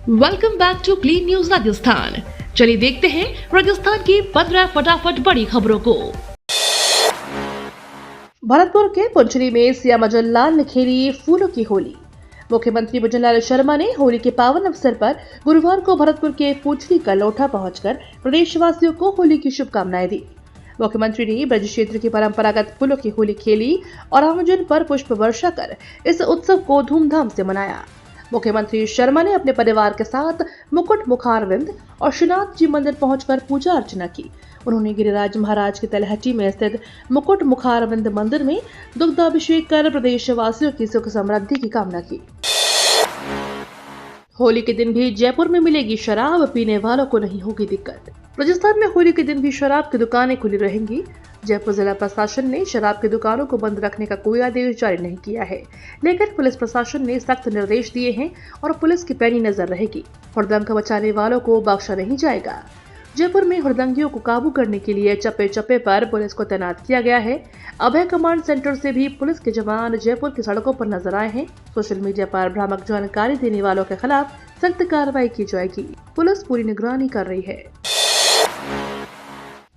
Welcome back to clean news Rajasthan. चलिए देखते हैं राजस्थान की 15 फटाफट बड़ी खबरों को। भरतपुर के पुंचरी में सीएम मजनलाल ने खेली फूलों की होली। मुख्यमंत्री मजनलाल शर्मा ने होली के पावन अवसर पर गुरुवार को भरतपुर के पुंचरी का लोठा पहुंचकर प्रदेशवासियों को होली की शुभकामनाएं दी। मुख्यमंत्री ने ब्रज क्षेत्र की परंपरागत फूलों की होली खेली और आमजन पर पुष्प वर्षा कर इस उत्सव को धूमधाम से मनाया। मुख्यमंत्री शर्मा ने अपने परिवार के साथ मुकुट मुखारविंद और श्रीनाथ जी मंदिर पहुंचकर पूजा अर्चना की। उन्होंने गिरिराज महाराज की तलहटी में स्थित मुकुट मुखारविंद मंदिर में दुग्धाभिषेक कर प्रदेशवासियों की सुख समृद्धि की कामना की। होली के दिन भी जयपुर में मिलेगी शराब, पीने वालों को नहीं होगी दिक्कत। राजस्थान में होली के दिन भी शराब की दुकानें खुली रहेंगी। जयपुर जिला प्रशासन ने शराब की दुकानों को बंद रखने का कोई आदेश जारी नहीं किया है, लेकिन पुलिस प्रशासन ने सख्त निर्देश दिए हैं और पुलिस की पैनी नजर रहेगी। हुड़दंग मचाने वालों को बख्शा नहीं जाएगा। जयपुर में हुड़दंगियों को काबू करने के लिए चप्पे चप्पे पर पुलिस को तैनात किया गया है। अभय कमांड सेंटर से भी पुलिस के जवान जयपुर की सड़कों पर नजर आए हैं। सोशल मीडिया पर भ्रामक जानकारी देने वालों के खिलाफ सख्त कार्रवाई की जाएगी। पुलिस पूरी निगरानी कर रही है।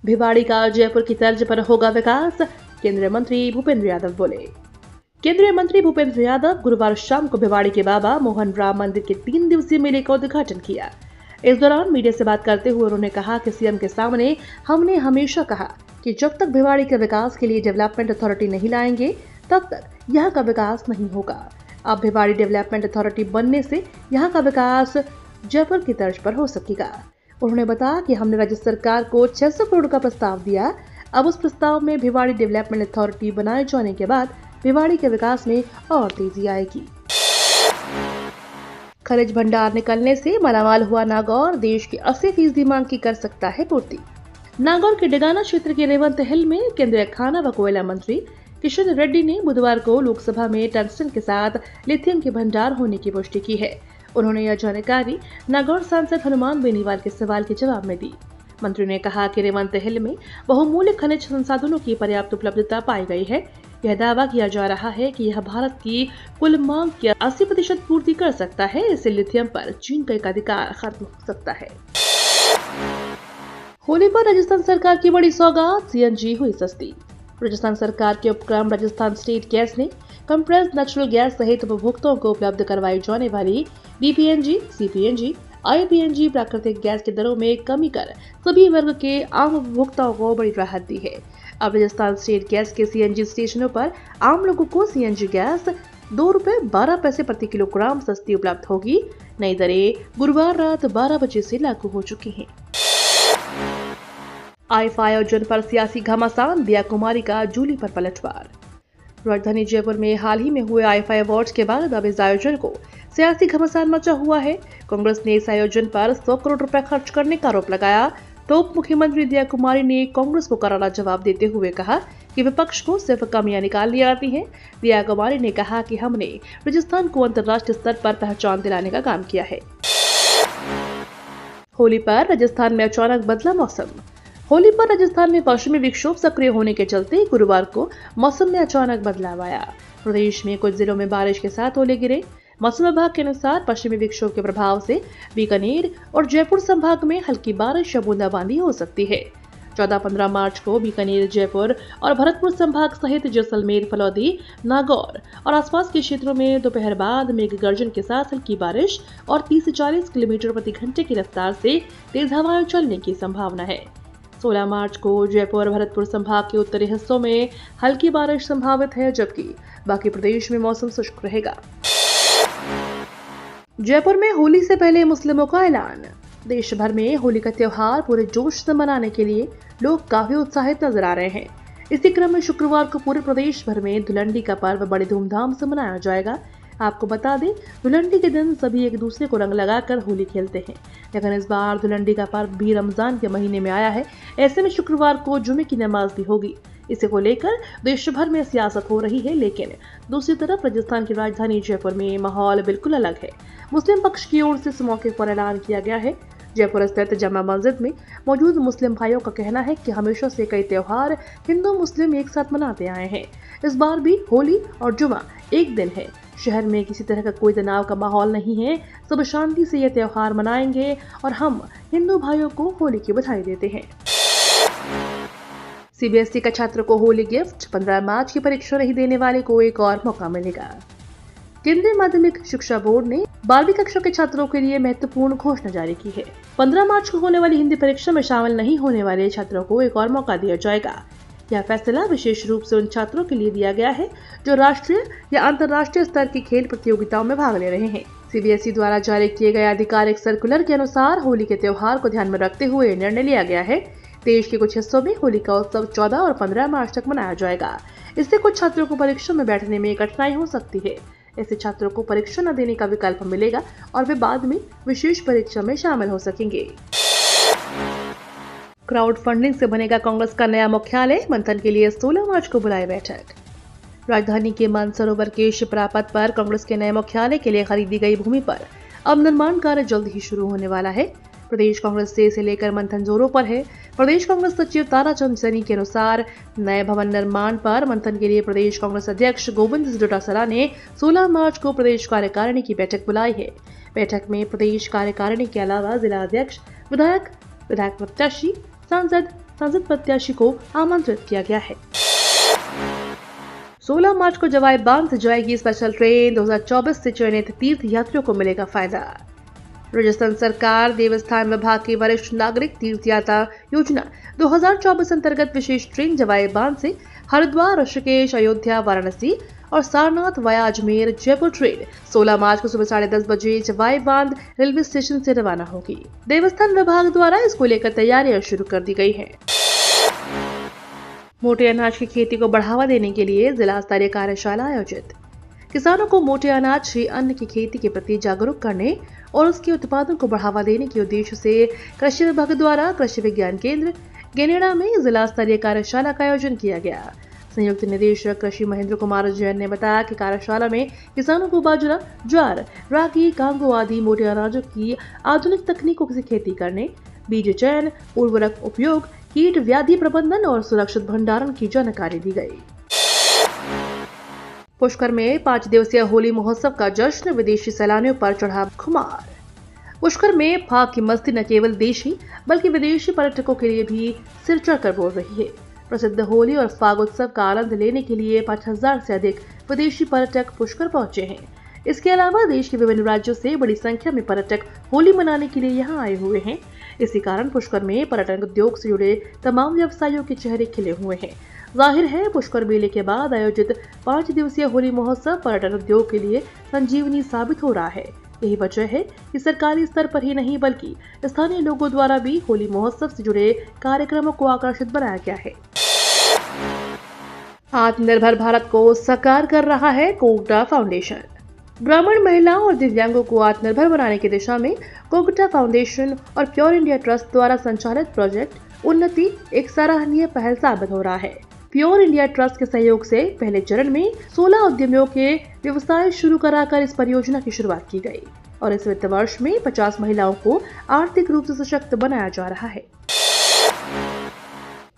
भिवाड़ी का जयपुर की तर्ज पर होगा विकास, केंद्रीय मंत्री भूपेंद्र यादव बोले। केंद्रीय मंत्री भूपेंद्र यादव गुरुवार शाम को भिवाड़ी के बाबा मोहन राम मंदिर के 3 दिवसीय मेले का उद्घाटन किया। इस दौरान मीडिया से बात करते हुए उन्होंने कहा कि सीएम के सामने हमने हमेशा कहा कि जब तक भिवाड़ी के विकास के लिए डेवलपमेंट अथॉरिटी नहीं लाएंगे तब तक यहाँ का विकास नहीं होगा। अब भिवाड़ी डेवलपमेंट अथॉरिटी बनने से यहाँ का विकास जयपुर की तर्ज पर हो सकेगा। उन्होंने बताया कि हमने राज्य सरकार को 600 करोड़ का प्रस्ताव दिया। अब उस प्रस्ताव में भिवाड़ी डेवलपमेंट अथॉरिटी बनाए जाने के बाद भिवाड़ी के विकास में और तेजी आएगी। खनिज भंडार निकलने से मालामाल हुआ नागौर, देश की 80% मांग की कर सकता है पूर्ति। नागौर के डेगाना क्षेत्र के रेवंत हिल में केंद्रीय खाना व कोयला मंत्री किशन रेड्डी ने बुधवार को लोकसभा में टंगस्टन के साथ लिथियम के भंडार होने की पुष्टि की है। उन्होंने यह जानकारी नागौर सांसद हनुमान बेनीवाल के सवाल के जवाब में दी। मंत्री ने कहा कि रेवंत हिल में बहुमूल्य खनिज संसाधनों की पर्याप्त उपलब्धता पाई गई है। यह दावा किया जा रहा है कि यह भारत की कुल मांग की 80% पूर्ति कर सकता है। इससे लिथियम पर चीन का एकाधिकार खत्म हो सकता है। होली पर राजस्थान सरकार की बड़ी सौगात, सीएनजी हुई सस्ती। राजस्थान सरकार के उपक्रम राजस्थान स्टेट गैस ने कंप्रेस्ड नेचुरल गैस सहित उपभोक्ताओं को उपलब्ध करवाई जाने वाली बीपीएनजी, सीपीएनजी, आईपीएनजी प्राकृतिक गैस की दरों में कमी कर सभी वर्ग के आम उपभोक्ताओं को बड़ी राहत दी है। अब राजस्थान स्टेट गैस के सीएनजी स्टेशनों पर आम लोगों को सीएनजी गैस ₹2.12 प्रति किलोग्राम सस्ती उपलब्ध होगी। नई दरें गुरुवार रात 12 बजे से लागू हो चुकी हैं। आईएफए आयोजन पर सियासी घमासान, दिया कुमारी का जूली पर पलटवार। राजधानी जयपुर में हाल ही में हुए आईएफए अवार्ड्स के बाद अब इस आयोजन को सियासी घमासान मचा हुआ है। कांग्रेस ने इस आयोजन पर 100 करोड़ रुपए खर्च करने का आरोप लगाया तो उप मुख्यमंत्री दिया कुमारी ने कांग्रेस को करारा जवाब देते हुए कहा कि विपक्ष को सिर्फ कमियां निकालनी आती हैं। दिया कुमारी ने कहा कि हमने राजस्थान को अंतर्राष्ट्रीय स्तर पर पहचान दिलाने का काम किया है। होली पर राजस्थान में अचानक बदला मौसम। होली पर राजस्थान में पश्चिमी विक्षोभ सक्रिय होने के चलते गुरुवार को मौसम में अचानक बदलाव आया। प्रदेश में कुछ जिलों में बारिश के साथ ओले गिरे। मौसम विभाग के अनुसार पश्चिमी विक्षोभ के प्रभाव से बीकानेर और जयपुर संभाग में हल्की बारिश या बूंदाबांदी हो सकती है। 14-15 मार्च को बीकानेर, जयपुर और भरतपुर संभाग सहित जैसलमेर, फलौदी, नागौर और आसपास के क्षेत्रों में दोपहर बाद मेघ गर्जन के साथ हल्की बारिश और 30 से 40 किलोमीटर प्रति घंटे की रफ्तार से तेज हवाएं चलने की संभावना है। 16 मार्च को जयपुर और भरतपुर संभाग के उत्तरी हिस्सों में हल्की बारिश संभावित है, जबकि बाकी प्रदेश में मौसम शुष्क रहेगा। जयपुर में होली से पहले मुस्लिमों का ऐलान। देश भर में होली का त्योहार पूरे जोश से मनाने के लिए लोग काफी उत्साहित नजर आ रहे हैं। इसी क्रम में शुक्रवार को पूरे प्रदेश भर में धुलंडी का पर्व बड़ी धूमधाम से मनाया जाएगा। आपको बता दें, धुलंडी के दिन सभी एक दूसरे को रंग लगाकर होली खेलते हैं, लेकिन इस बार धुलंडी का पर्व भी रमजान के महीने में आया है। ऐसे में शुक्रवार को जुमे की नमाज भी होगी। इसे को लेकर देश भर में सियासत हो रही है, लेकिन दूसरी तरफ राजस्थान की राजधानी जयपुर में माहौल बिल्कुल अलग है। मुस्लिम पक्ष की ओर से इस मौके पर ऐलान किया गया है। जयपुर स्थित जामा मस्जिद में मौजूद मुस्लिम भाइयों का कहना है कि हमेशा से कई त्योहार हिंदू मुस्लिम एक साथ मनाते आए हैं। इस बार भी होली और जुमा एक दिन है, शहर में किसी तरह का कोई तनाव का माहौल नहीं है। सब शांति से यह त्योहार मनाएंगे और हम हिंदू भाइयों को होली की बधाई देते हैं। सीबीएसई का छात्रों को होली गिफ्ट, 15 मार्च की परीक्षा नहीं देने वाले को एक और मौका मिलेगा। केंद्रीय माध्यमिक शिक्षा बोर्ड ने 12वीं कक्षा के छात्रों के लिए महत्वपूर्ण घोषणा जारी की है। 15 मार्च को होने वाली हिंदी परीक्षा में शामिल नहीं होने वाले छात्रों को एक और मौका दिया जाएगा। यह फैसला विशेष रूप से उन छात्रों के लिए दिया गया है जो राष्ट्रीय या अंतर्राष्ट्रीय स्तर की खेल प्रतियोगिताओं में भाग ले रहे हैं। सीबीएसई द्वारा जारी किए गए आधिकारिक सर्कुलर के अनुसार होली के त्योहार को ध्यान में रखते हुए निर्णय लिया गया है। देश के कुछ हिस्सों में होली का उत्सव 14 और 15 मार्च तक मनाया जाएगा। इससे कुछ छात्रों को परीक्षा में बैठने में कठिनाई हो सकती है। ऐसे छात्रों को परीक्षा न देने का विकल्प मिलेगा और वे बाद में विशेष परीक्षा में शामिल हो सकेंगे। क्राउड फंडिंग से बनेगा कांग्रेस का नया मुख्यालय, मंथन के लिए 16 मार्च को बुलाई बैठक। राजधानी के मानसरोवर के शिप्रा पथ पर कांग्रेस के नए मुख्यालय के लिए खरीदी गई भूमि पर अब निर्माण कार्य जल्द ही शुरू होने वाला है। प्रदेश कांग्रेस से इसे लेकर मंथन जोरों पर है। प्रदेश कांग्रेस सचिव ताराचंद सैनी के अनुसार नए भवन निर्माण पर मंथन के लिए प्रदेश कांग्रेस अध्यक्ष गोविंद डोटासरा ने 16 मार्च को प्रदेश कार्यकारिणी की बैठक बुलाई है। बैठक में प्रदेश कार्यकारिणी के अलावा जिला अध्यक्ष, विधायक प्रत्याशी, सांसद प्रत्याशी को आमंत्रित किया गया है। 16 मार्च को जवाई बांध से जाएगी स्पेशल ट्रेन। 2024 से चयनित तीर्थ यात्रियों को मिलेगा फायदा। राजस्थान सरकार देवस्थान विभाग की वरिष्ठ नागरिक तीर्थ यात्रा योजना 2024 अंतर्गत विशेष ट्रेन जवाई बांध से हरिद्वार, ऋषिकेश, अयोध्या, वाराणसी और सारनाथ वाया अजमेर जयपुर ट्रेन 16 मार्च को सुबह 10:30 बजे जवाई बांध रेलवे स्टेशन से रवाना होगी। देवस्थान विभाग द्वारा इसको लेकर तैयारियां शुरू कर दी गई हैं। मोटे अनाज की खेती को बढ़ावा देने के लिए जिला स्तरीय कार्यशाला आयोजित। किसानों को मोटे अनाज से अन्न की खेती के प्रति जागरूक करने और उसके उत्पादन को बढ़ावा देने के उद्देश्य से कृषि विभाग द्वारा कृषि विज्ञान केंद्र गेनेडा में जिला स्तरीय कार्यशाला का आयोजन किया गया। संयुक्त निदेशक कृषि महेंद्र कुमार जैन ने बताया कि कार्यशाला में किसानों को बाजरा, ज्वार, रागी, कांगो आदि मोटे अनाजों की आधुनिक तकनीकों से खेती करने, बीज चयन, उर्वरक उपयोग, कीट व्याधि प्रबंधन और सुरक्षित भंडारण की जानकारी दी गई। पुष्कर में 5 दिवसीय होली महोत्सव का जश्न, विदेशी सैलानियों पर चढ़ा खुमार। पुष्कर में फाग की मस्ती न केवल देशी बल्कि विदेशी पर्यटकों के लिए भी सिर चढ़कर बोल रही है। प्रसिद्ध होली और फाग उत्सव का आनंद लेने के लिए 5000 से अधिक विदेशी पर्यटक पुष्कर पहुंचे हैं। इसके अलावा देश के विभिन्न राज्यों से बड़ी संख्या में पर्यटक होली मनाने के लिए यहां आए हुए हैं। इसी कारण पुष्कर में पर्यटन उद्योग से जुड़े तमाम व्यवसायियों के चेहरे खिले हुए हैं। जाहिर है पुष्कर मेले के बाद आयोजित 5 दिवसीय होली महोत्सव पर्यटन उद्योग के लिए संजीवनी साबित हो रहा है। यही वजह है कि सरकारी स्तर पर ही नहीं बल्कि स्थानीय लोगों द्वारा भी होली महोत्सव से जुड़े कार्यक्रमों को आकर्षित बनाया गया है। आत्मनिर्भर भारत को साकार कर रहा है कोगटा फाउंडेशन। ग्रामीण महिलाओं और दिव्यांगों को आत्मनिर्भर बनाने की दिशा में कोगटा फाउंडेशन और प्योर इंडिया ट्रस्ट द्वारा संचालित प्रोजेक्ट उन्नति एक सराहनीय पहल साबित हो रहा है। प्योर इंडिया ट्रस्ट के सहयोग से पहले चरण में 16 उद्यमियों के व्यवसाय शुरू कराकर इस परियोजना की शुरुआत की गई और इस वित्त वर्ष में 50 महिलाओं को आर्थिक रूप से सशक्त बनाया जा रहा है।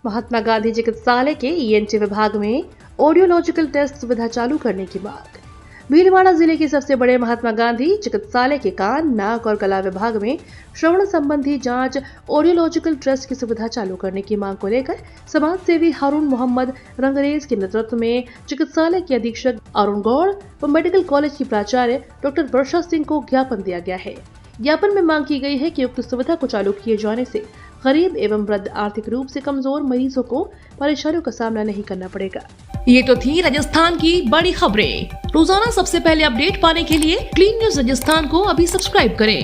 महात्मा गांधी चिकित्सालय के ईएनटी विभाग में ऑडियोलॉजिकल टेस्ट सुविधा चालू करने की मांग। भीलवाड़ा जिले के सबसे बड़े महात्मा गांधी चिकित्सालय के कान, नाक और गला विभाग में श्रवण संबंधी जांच ऑडियोलॉजिकल टेस्ट की सुविधा चालू करने की मांग को लेकर समाज सेवी हारून मोहम्मद रंगरेज के नेतृत्व में चिकित्सालय के अधीक्षक अरुण गौड़ व मेडिकल कॉलेज की प्राचार्य डॉक्टर वर्षा सिंह को ज्ञापन दिया गया है। ज्ञापन में मांग की गई है कि उक्त सुविधा को चालू किए जाने से गरीब एवं वृद्ध आर्थिक रूप से कमजोर मरीजों को परेशानियों का सामना नहीं करना पड़ेगा। ये तो थी राजस्थान की बड़ी खबरें। रोजाना सबसे पहले अपडेट पाने के लिए क्लीन न्यूज राजस्थान को अभी सब्सक्राइब करें।